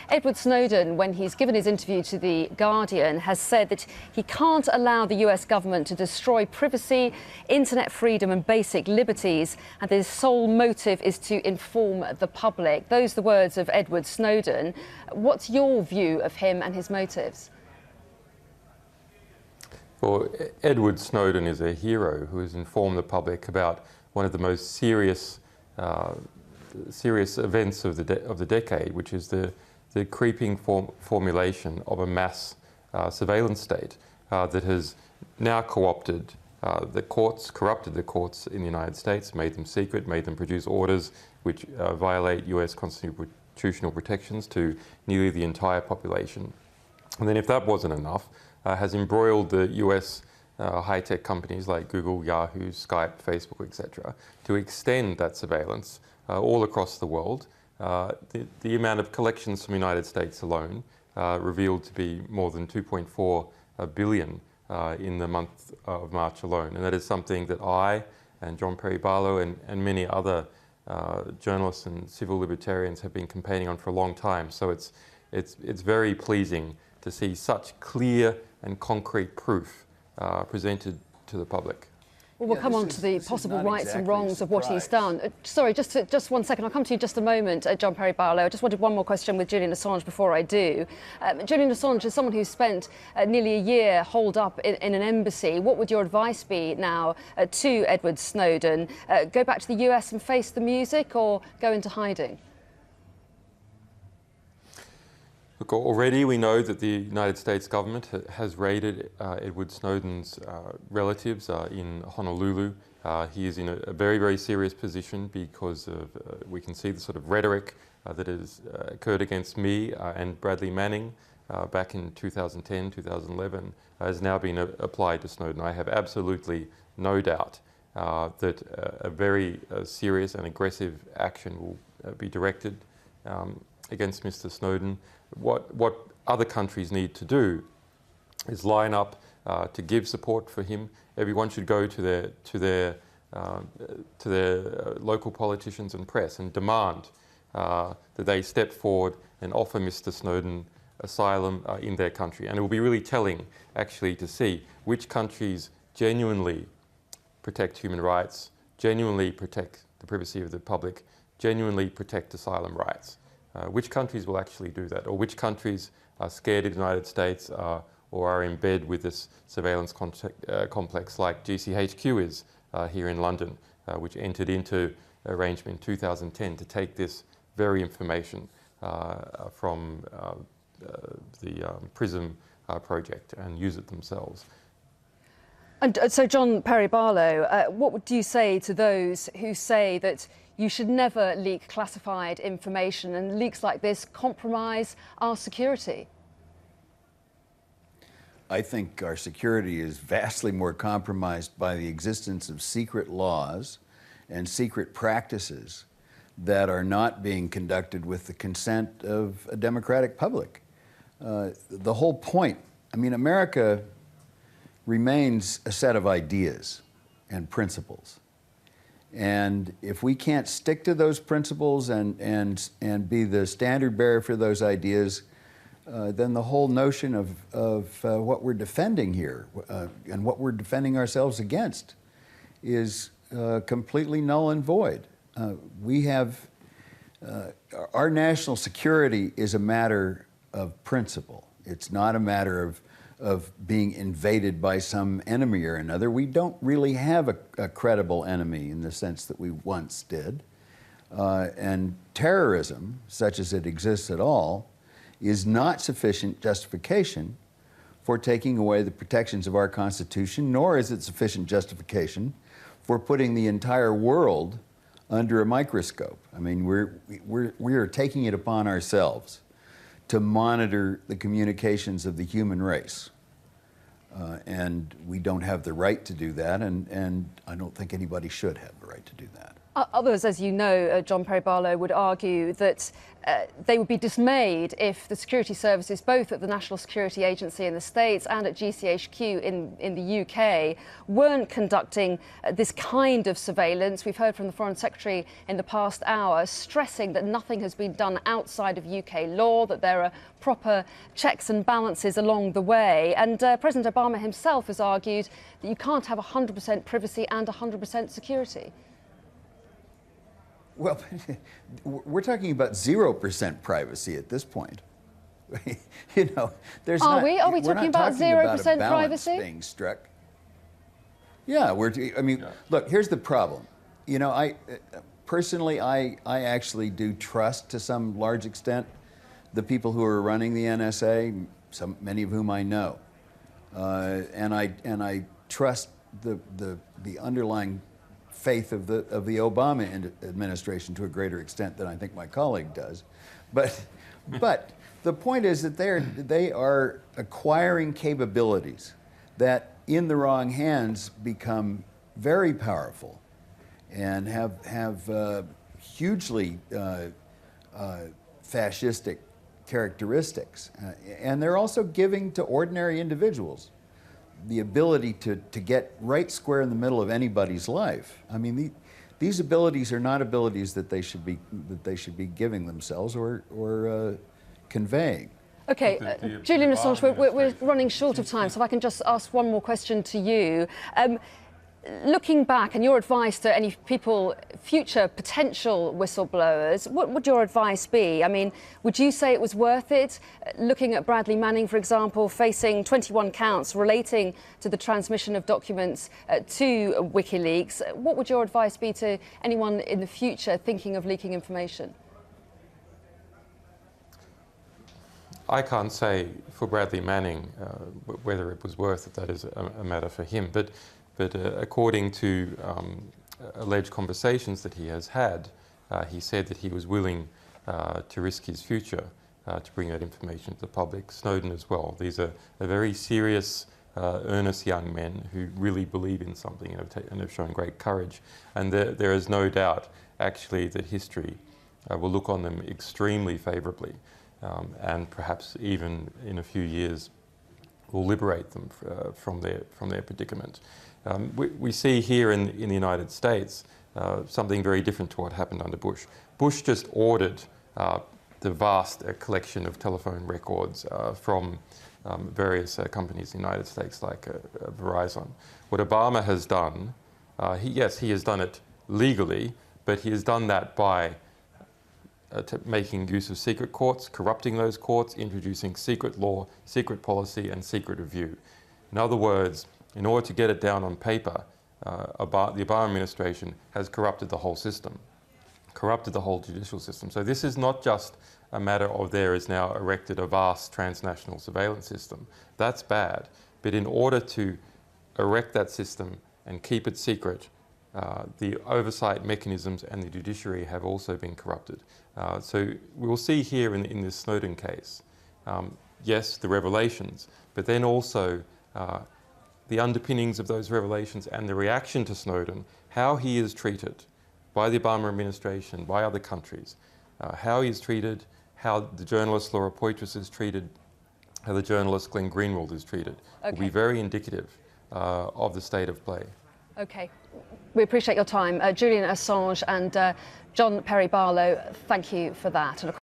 Edward Snowden, when he's given his interview to The Guardian, has said that he can't allow the US government to destroy privacy, internet freedom and basic liberties, and his sole motive is to inform the public. Those are the words of Edward Snowden. What's your view of him and his motives? Well, Edward Snowden is a hero who has informed the public about one of the most serious events of the decade, which is the creeping formulation of a mass surveillance state that has now co-opted the courts, corrupted the courts in the United States, made them secret, made them produce orders which violate US constitutional protections to nearly the entire population. And then if that wasn't enough, has embroiled the US high-tech companies like Google, Yahoo, Skype, Facebook, etc., to extend that surveillance all across the world. The amount of collections from the United States alone revealed to be more than 2.4 billion in the month of March alone. And that is something that I and John Perry Barlow and many other journalists and civil libertarians have been campaigning on for a long time. So it's very pleasing to see such clear and concrete proof presented to the public. Well, we'll come on to the possible rights and wrongs of what he's done. Sorry, just 1 second. I'll come to you just a moment, John Perry Barlow. I just wanted one more question with Julian Assange before I do. Julian Assange is someone who's spent nearly a year holed up in an embassy. What would your advice be now to Edward Snowden? Go back to the US and face the music, or go into hiding? Look, already we know that the United States government has raided Edward Snowden's relatives in Honolulu. He is in a very, very serious position because of, we can see the sort of rhetoric that has occurred against me and Bradley Manning back in 2010, 2011, has now been applied to Snowden. I have absolutely no doubt that a very serious and aggressive action will be directed against Mr. Snowden. What other countries need to do is line up to give support for him. Everyone should go to their local politicians and press and demand that they step forward and offer Mr. Snowden asylum in their country. And it will be really telling, actually, to see which countries genuinely protect human rights, genuinely protect the privacy of the public, genuinely protect asylum rights. Which countries will actually do that, or which countries are scared of the United States or are in bed with this surveillance complex like GCHQ is here in London, which entered into arrangement in 2010 to take this very information from the Prism project and use it themselves. And so, John Perry Barlow, what would you say to those who say that you should never leak classified information, and leaks like this compromise our security? I think our security is vastly more compromised by the existence of secret laws and secret practices that are not being conducted with the consent of a democratic public. The whole point, I mean, America remains a set of ideas and principles. And if we can't stick to those principles and be the standard bearer for those ideas, then the whole notion of what we're defending here and what we're defending ourselves against is completely null and void. Our national security is a matter of principle. It's not a matter of being invaded by some enemy or another. We don't really have a credible enemy in the sense that we once did. And terrorism, such as it exists at all, is not sufficient justification for taking away the protections of our Constitution, nor is it sufficient justification for putting the entire world under a microscope. I mean, we are taking it upon ourselves to monitor the communications of the human race. And we don't have the right to do that, and I don't think anybody should have the right to do that. Others, as you know, John Perry Barlow, would argue that they would be dismayed if the security services, both at the National Security Agency in the States and at GCHQ in the UK, weren't conducting this kind of surveillance. We've heard from the Foreign Secretary in the past hour stressing that nothing has been done outside of UK law, that there are proper checks and balances along the way. And President Obama himself has argued that you can't have 100% privacy and 100% security. Well, we're talking about 0% privacy at this point. You know, there's Are not. we? Are we we're talking not about 0% about privacy being struck? Yeah, I mean, look. Here's the problem. You know, I personally, I actually do trust to some large extent the people who are running the NSA, many of whom I know, and I trust the underlying faith of the Obama administration to a greater extent than I think my colleague does, but the point is that they are acquiring capabilities that, in the wrong hands, become very powerful, and have hugely fascistic characteristics, and they're also giving to ordinary individuals the ability to get right square in the middle of anybody's life. I mean, these abilities are not abilities that they should be giving themselves or conveying. Okay, Julian Assange, we're running short of time, so if I can just ask one more question to you. Looking back, and your advice to any people, future potential whistleblowers, what would your advice be? I mean, would you say it was worth it? Looking at Bradley Manning, for example, facing 21 counts relating to the transmission of documents to WikiLeaks, what would your advice be to anyone in the future thinking of leaking information? I can't say for Bradley Manning whether it was worth it. That is a matter for him. But according to alleged conversations that he has had, he said that he was willing to risk his future to bring that information to the public. Snowden as well. These are very serious, earnest young men who really believe in something and have shown great courage. And there is no doubt, actually, that history will look on them extremely favourably, and perhaps even in a few years will liberate them from their predicament. We see here in the United States something very different to what happened under Bush. Bush just ordered the vast collection of telephone records from various companies in the United States, like Verizon. What Obama has done, he has done it legally, but he has done that by making use of secret courts, corrupting those courts, introducing secret law, secret policy, and secret review. In other words, in order to get it down on paper, the Obama administration has corrupted the whole system, corrupted the whole judicial system. So this is not just a matter of there is now erected a vast transnational surveillance system. That's bad. But in order to erect that system and keep it secret, the oversight mechanisms and the judiciary have also been corrupted. So we'll see here in this Snowden case, yes, the revelations, but then also the underpinnings of those revelations and the reaction to Snowden, how he is treated by the Obama administration, by other countries, how he is treated, how the journalist Laura Poitras is treated, how the journalist Glenn Greenwald is treated, will be very indicative of the state of play. Okay, we appreciate your time. Julian Assange and John Perry Barlow, thank you for that. And